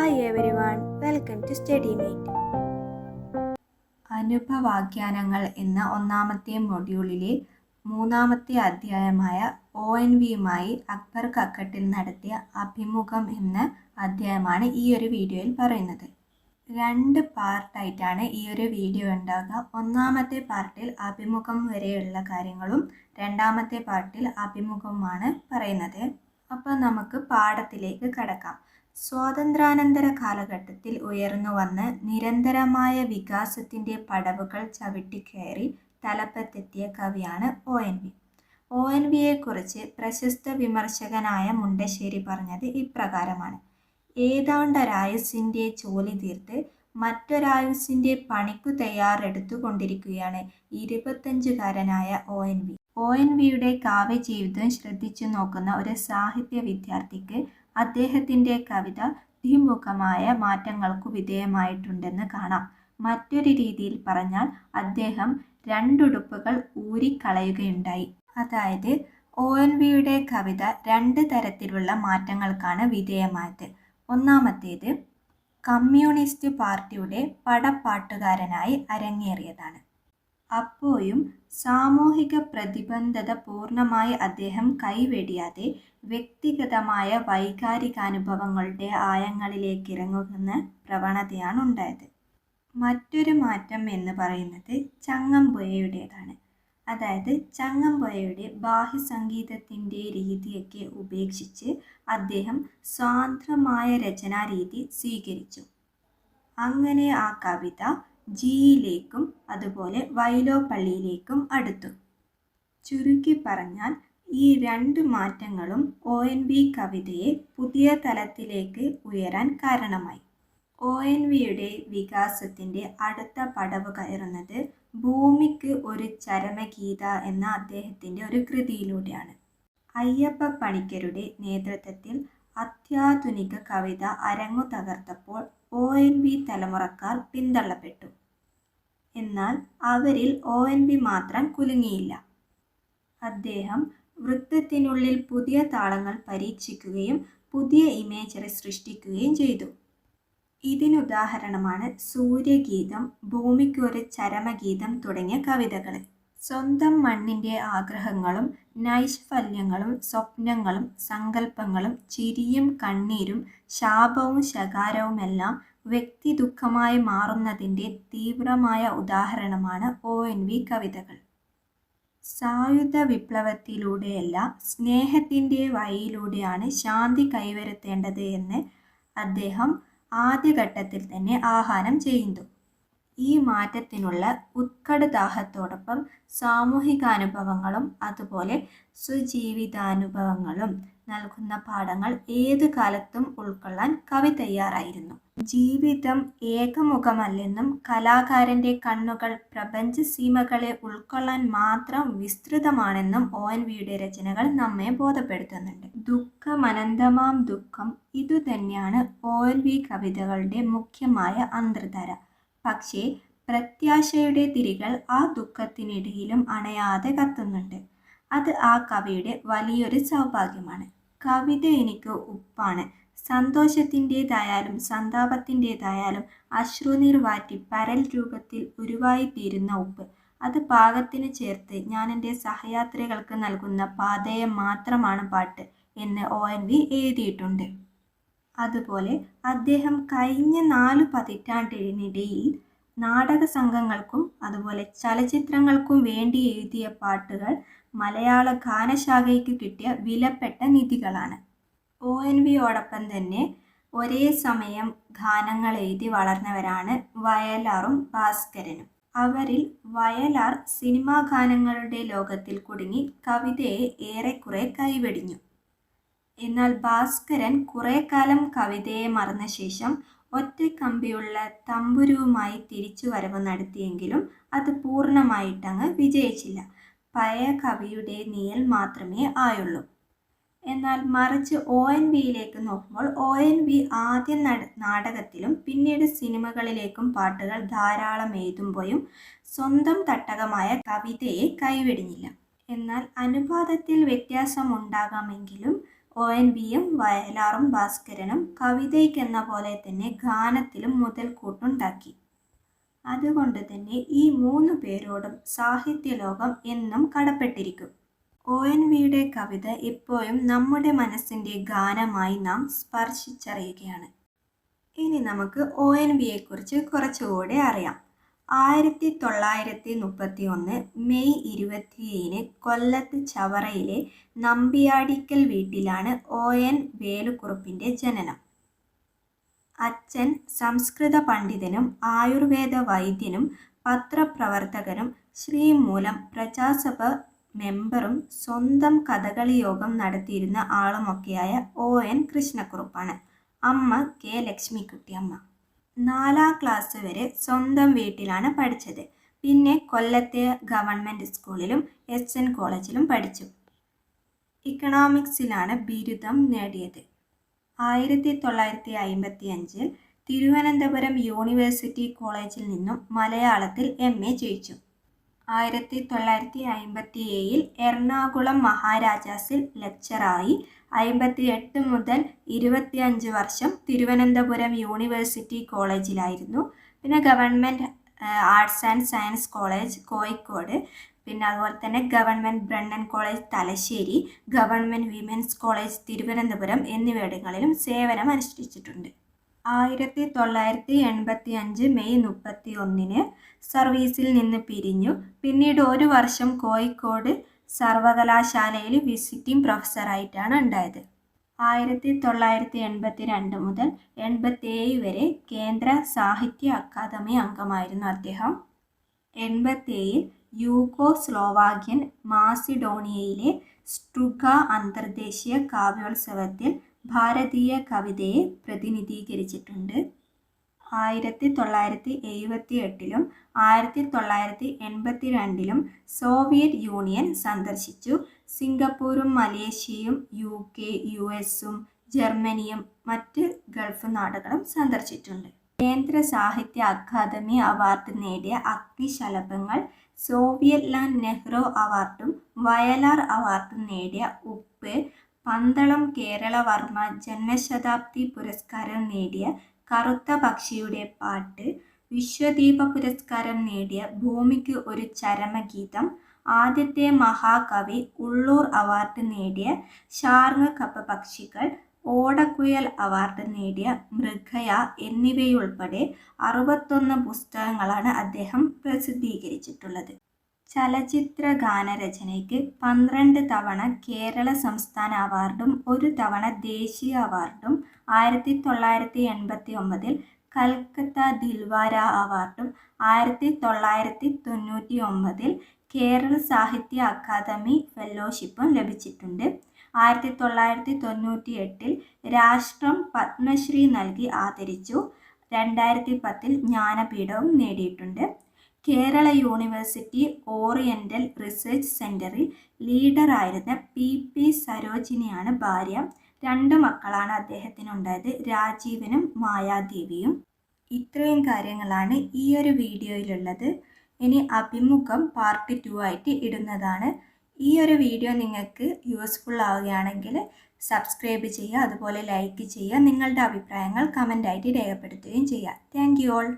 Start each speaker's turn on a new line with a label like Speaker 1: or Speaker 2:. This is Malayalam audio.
Speaker 1: Hi everyone, welcome to Study Mate. അനുഭവാഖ്യാനങ്ങൾ എന്ന ഒന്നാമത്തെ മൊഡ്യൂളിലെ മൂന്നാമത്തെ അധ്യായമായ ONVയുമായി അക്ബർ കക്കട്ടിൽ നടത്തിയ അഭിമുഖം എന്ന അധ്യായമാണ് ഈ ഒരു വീഡിയോയിൽ പറയുന്നത്. 2 പാർട്ടായിട്ടാണ് ഈ ഒരു വീഡിയോ ഉണ്ടാകുക. ഒന്നാമത്തെ പാർട്ടിൽ അഭിമുഖം വരെയുള്ള കാര്യങ്ങളും രണ്ടാമത്തെ പാർട്ടിൽ അഭിമുഖമാണ് പറയുന്നത്. അപ്പോൾ നമുക്ക് പാഠത്തിലേക്ക് കടക്കാം. സ്വാതന്ത്ര്യാനന്തര കാലഘട്ടത്തിൽ ഉയർന്നു വന്ന് നിരന്തരമായ വികാസത്തിൻ്റെ പടവുകൾ ചവിട്ടിക്കയറി തലപ്പത്തെത്തിയ കവിയാണ് ONV. ONVയെക്കുറിച്ച് പ്രശസ്ത വിമർശകനായ മുണ്ടശ്ശേരി പറഞ്ഞത് ഇപ്രകാരമാണ്: ഏതാണ്ടൊരായുസ്സിൻ്റെ ജോലി തീർത്ത് മറ്റൊരായുസ്സിൻ്റെ പണിക്കു തയ്യാറെടുത്തുകൊണ്ടിരിക്കുകയാണ് 25കാരനായ ONV. ONVയുടെ കാവ്യജീവിതം ശ്രദ്ധിച്ചു നോക്കുന്ന ഒരു സാഹിത്യ വിദ്യാർത്ഥിക്ക് അദ്ദേഹത്തിൻ്റെ കവിത ദ്വിമുഖമായ മാറ്റങ്ങൾക്കു വിധേയമായിട്ടുണ്ടെന്ന് കാണാം. മറ്റൊരു രീതിയിൽ പറഞ്ഞാൽ അദ്ദേഹം 2 ഉടുപ്പുകൾ ഊരിക്കളയുകയുണ്ടായി. അതായത് ONVയുടെ കവിത 2 തരത്തിലുള്ള മാറ്റങ്ങൾക്കാണ് വിധേയമായത്. ഒന്നാമത്തേത് കമ്മ്യൂണിസ്റ്റ് പാർട്ടിയുടെ പടപ്പാട്ടുകാരനായി അരങ്ങേറിയതാണ്. അപ്പോഴും സാമൂഹിക പ്രതിബദ്ധത പൂർണ്ണമായി അദ്ദേഹം കൈവെടിയാതെ വ്യക്തിഗതമായ വൈകാരികാനുഭവങ്ങളുടെ ആഴങ്ങളിലേക്കിറങ്ങുന്ന പ്രവണതയാണ് ഉണ്ടായത്. മറ്റൊരു മാറ്റം എന്ന് പറയുന്നത് ചങ്ങമ്പുഴയുടേതാണ്. അതായത് ചങ്ങമ്പുഴയുടെ ബാഹ്യസംഗീതത്തിൻ്റെ രീതിയൊക്കെ ഉപേക്ഷിച്ച് അദ്ദേഹം സ്വതന്ത്രമായ രചനാരീതി സ്വീകരിച്ചു. അങ്ങനെ ആ കവിത ജിയിലേക്കും അതുപോലെ വൈലോപ്പള്ളിയിലേക്കും അടുത്തു. ചുരുക്കി പറഞ്ഞാൽ ഈ 2 മാറ്റങ്ങളും ONV കവിതയെ പുതിയ തലത്തിലേക്ക് ഉയരാൻ കാരണമായി. ONVയുടെ വികാസത്തിൻ്റെ അടുത്ത പടവ് കയറുന്നത് ഭൂമിക്ക് ഒരു ചരമഗീത എന്ന അദ്ദേഹത്തിൻ്റെ ഒരു കൃതിയിലൂടെയാണ്. അയ്യപ്പ പണിക്കരുടെ നേതൃത്വത്തിൽ അത്യാധുനിക കവിത അരങ്ങു തകർത്തപ്പോൾ ONV തലമുറക്കാർ പിന്തള്ളപ്പെട്ടു. എന്നാൽ അവരിൽ ONV മാത്രം കുലുങ്ങിയില്ല. അദ്ദേഹം വൃത്തത്തിനുള്ളിൽ പുതിയ താളങ്ങൾ പരീക്ഷിക്കുകയും പുതിയ ഇമേജറി സൃഷ്ടിക്കുകയും ചെയ്തു. ഇതിനുദാഹരണമാണ് സൂര്യഗീതം, ഭൂമിക്കൊരു ചരമഗീതം തുടങ്ങിയ കവിതകൾ. സ്വന്തം മണ്ണിൻ്റെ ആഗ്രഹങ്ങളും നൈഷ്ഫല്യങ്ങളും സ്വപ്നങ്ങളും സങ്കല്പങ്ങളും ചിരിയും കണ്ണീരും ശാപവും ശകാരവുമെല്ലാം വ്യക്തിദുഃഖമായി മാറുന്നതിൻ്റെ തീവ്രമായ ഉദാഹരണമാണ് ONV കവിതകൾ. സായുധ വിപ്ലവത്തിലൂടെയല്ല, സ്നേഹത്തിൻ്റെ വഴിയിലൂടെയാണ് ശാന്തി കൈവരുത്തേണ്ടത് എന്ന് അദ്ദേഹം ആദ്യഘട്ടത്തിൽ തന്നെ ആഹ്വാനം ചെയ്യുന്നു. ഈ മാറ്റത്തിനുള്ള ഉത്കടദാഹത്തോടൊപ്പം സാമൂഹികാനുഭവങ്ങളും അതുപോലെ സ്വജീവിതാനുഭവങ്ങളും നൽകുന്ന പാഠങ്ങൾ ഏതു കാലത്തും ഉൾക്കൊള്ളാൻ കവി തയ്യാറായിരുന്നു. ജീവിതം ഏകമുഖമല്ലെന്നും കലാകാരൻ്റെ കണ്ണുകൾ പ്രപഞ്ചസീമകളെ ഉൾക്കൊള്ളാൻ മാത്രം വിസ്തൃതമാണെന്നും ONVയുടെ രചനകൾ നമ്മെ ബോധപ്പെടുത്തുന്നുണ്ട്. ദുഃഖമനന്തമാം ദുഃഖം ഇതുതന്നെയാണ് ONV കവിതകളുടെ മുഖ്യമായ അന്തർധാര. പക്ഷേ പ്രത്യാശയുടെ തിരികൾ ആ ദുഃഖത്തിനിടയിലും അണയാതെ കത്തുന്നുണ്ട്. അത് ആ കവിയുടെ വലിയൊരു സൗഭാഗ്യമാണ്. കവിത എനിക്ക് ഉപ്പാണ്. സന്തോഷത്തിൻ്റേതായാലും സന്താപത്തിൻ്റേതായാലും അശ്രുനീർ വാറ്റി പരൽ രൂപത്തിൽ ഉരുവായിത്തീരുന്ന ഉപ്പ്. അത് പാകത്തിന് ചേർത്ത് ഞാൻ എൻ്റെ സഹയാത്രികൾക്ക് നൽകുന്ന പാഥേയം മാത്രമാണ് പാട്ട് എന്ന് ONV എഴുതിയിട്ടുണ്ട്. അതുപോലെ അദ്ദേഹം കഴിഞ്ഞ 4 പതിറ്റാണ്ടിനിടയിൽ നാടക സംഘങ്ങൾക്കും അതുപോലെ ചലച്ചിത്രങ്ങൾക്കും വേണ്ടി എഴുതിയ പാട്ടുകൾ മലയാള ഗാനശാഖയ്ക്ക് കിട്ടിയ വിലപ്പെട്ട നിധികളാണ്. ONVയോടൊപ്പം തന്നെ ഒരേ സമയം ഗാനങ്ങൾ എഴുതി വളർന്നവരാണ് വയലാറും ഭാസ്കരനും. അവരിൽ വയലാർ സിനിമാ ഗാനങ്ങളുടെ ലോകത്തിൽ കുടുങ്ങി കവിതയെ ഏറെക്കുറെ കൈവെടിഞ്ഞു. എന്നാൽ ഭാസ്കരൻ കുറേ കാലം കവിതയെ മറന്ന ശേഷം ഒറ്റക്കമ്പിയുള്ള തമ്പുരുവുമായി തിരിച്ചുവരവ് നടത്തിയെങ്കിലും അത് പൂർണ്ണമായിട്ടങ്ങ് വിജയിച്ചില്ല. പഴയ കവിയുടെ നിഴൽ മാത്രമേ ആയുള്ളൂ. എന്നാൽ മറിച്ച് ONVയിലേക്ക് നോക്കുമ്പോൾ ONV ആദ്യം നാടകത്തിലും പിന്നീട് സിനിമകളിലേക്കും പാട്ടുകൾ ധാരാളം എഴുതുമ്പോഴും സ്വന്തം തട്ടകമായ കവിതയെ കൈവെടിഞ്ഞില്ല. എന്നാൽ അനുപാതത്തിൽ വ്യത്യാസമുണ്ടാകാമെങ്കിലും ONVയും വയലാറും ഭാസ്കരനും കവിതയ്ക്കെന്ന പോലെ തന്നെ ഗാനത്തിലും മുതൽക്കൂട്ടുണ്ടാക്കി. അതുകൊണ്ട് തന്നെ ഈ 3 പേരോടും സാഹിത്യലോകം എന്നും കടപ്പെട്ടിരിക്കും. ONVയുടെ കവിത ഇപ്പോഴും നമ്മുടെ മനസ്സിൻ്റെ ഗാനമായി നാം സ്പർശിച്ചറിയുകയാണ്. ഇനി നമുക്ക് ONVയെക്കുറിച്ച് കുറച്ചുകൂടെ അറിയാം. 1931 മെയ് 27 കൊല്ലത്ത് ചവറയിലെ നമ്പിയാടിക്കൽ വീട്ടിലാണ് ON വേലുക്കുറുപ്പിൻ്റെ ജനനം. അച്ഛൻ സംസ്കൃത പണ്ഡിതനും ആയുർവേദ വൈദ്യനും പത്രപ്രവർത്തകനും ശ്രീമൂലം പ്രജാസഭ മെമ്പറും സ്വന്തം കഥകളി യോഗം നടത്തിയിരുന്ന ആളുമൊക്കെയായ ON കൃഷ്ണക്കുറുപ്പാണ്. അമ്മ K. ലക്ഷ്മിക്കുട്ടിയമ്മ. 4ാം ക്ലാസ് വരെ സ്വന്തം വീട്ടിലാണ് പഠിച്ചത്. പിന്നെ കൊല്ലത്തെ ഗവൺമെൻറ് സ്കൂളിലും SN കോളേജിലും പഠിച്ചു. ഇക്കണോമിക്സിലാണ് ബിരുദം നേടിയത്. 1955 തിരുവനന്തപുരം യൂണിവേഴ്സിറ്റി കോളേജിൽ നിന്നും മലയാളത്തിൽ MA ജയിച്ചു. 1957 എറണാകുളം മഹാരാജാസിൽ ലെക്ചറായി. 58 മുതൽ 25 വർഷം തിരുവനന്തപുരം യൂണിവേഴ്സിറ്റി കോളേജിലായിരുന്നു. പിന്നെ government arts and science college Kozhikode, പിന്നെ അതുപോലെ തന്നെ government Brennen college Thalassery, government women's college Thiruvananthapuram എന്നിവിടങ്ങളിലും സേവനം അനുഷ്ഠിച്ചിട്ടുണ്ട്. 1985 മെയ് 31 സർവീസിൽ നിന്ന് പിരിഞ്ഞു. പിന്നീട് 1 വർഷം കോഴിക്കോട് സർവകലാശാലയിൽ വിസിറ്റിംഗ് പ്രൊഫസറായിട്ടാണ് ഉണ്ടായത്. 1982 മുതൽ 87 വരെ കേന്ദ്ര സാഹിത്യ അക്കാദമി അംഗമായിരുന്നു അദ്ദേഹം. 87 യൂഗോസ്ലോവാക്യൻ മാസിഡോണിയയിലെ സ്ട്രുഗ അന്തർദേശീയ കാവ്യോത്സവത്തിൽ ഭാരതീയ കവിതയെ പ്രതിനിധീകരിച്ചിട്ടുണ്ട്. 1978 1982 സോവിയറ്റ് യൂണിയൻ സന്ദർശിച്ചു. സിംഗപ്പൂരും മലേഷ്യയും UK, US, ജർമ്മനിയും മറ്റ് ഗൾഫ് നാടുകളും സന്ദർശിച്ചിട്ടുണ്ട്. കേന്ദ്ര സാഹിത്യ അക്കാദമി അവാർഡ് നേടിയ അഗ്നിശലഭങ്ങൾ, സോവിയറ്റ് ലാൻഡ് നെഹ്റു അവാർഡും വയലാർ അവാർഡും നേടിയ ഉപ്പ്, പന്തളം കേരളവർമ്മ ജന്മശതാബ്ദി പുരസ്കാരം നേടിയ കറുത്ത പക്ഷിയുടെ പാട്ട്, വിശ്വദീപ പുരസ്കാരം നേടിയ ഭൂമിക്ക് ഒരു ചരമഗീതം, ആദ്യത്തെ മഹാകവി ഉള്ളൂർ അവാർഡ് നേടിയ ഷാർങ് കപ്പ പക്ഷികൾ, ഓടക്കുഴൽ അവാർഡ് നേടിയ മൃഗയ എന്നിവയുൾപ്പെടെ 61 പുസ്തകങ്ങളാണ് അദ്ദേഹം പ്രസിദ്ധീകരിച്ചിട്ടുള്ളത്. ചലച്ചിത്ര ഗാനരചനയ്ക്ക് 12 തവണ കേരള സംസ്ഥാന അവാർഡും 1 തവണ ദേശീയ അവാർഡും 1989 കൽക്കത്ത ദിൽവാര അവാർഡും 1999 കേരള സാഹിത്യ അക്കാദമി ഫെലോഷിപ്പും ലഭിച്ചിട്ടുണ്ട്. 1998 രാഷ്ട്രം പത്മശ്രീ നൽകി ആദരിച്ചു. 2010 ജ്ഞാനപീഠവും നേടിയിട്ടുണ്ട്. കേരള യൂണിവേഴ്സിറ്റി ഓറിയൻ്റൽ റിസർച്ച് സെൻ്ററിൽ ലീഡറായിരുന്ന PP സരോജിനിയാണ് ഭാര്യ. 2 മക്കളാണ് അദ്ദേഹത്തിനുണ്ടായത്, രാജീവനും മായാദേവിയും. ഇത്രയും കാര്യങ്ങളാണ് ഈ ഒരു വീഡിയോയിലുള്ളത്. ഇനി അഭിമുഖം പാർട്ട് 2 ആയിട്ട് ഇടുന്നതാണ്. ഈ ഒരു വീഡിയോ നിങ്ങൾക്ക് യൂസ്ഫുൾ ആവുകയാണെങ്കിൽ സബ്സ്ക്രൈബ് ചെയ്യുക, അതുപോലെ ലൈക്ക് ചെയ്യുക, നിങ്ങളുടെ അഭിപ്രായങ്ങൾ കമൻ്റായിട്ട് രേഖപ്പെടുത്തുകയും ചെയ്യുക. Thank you all.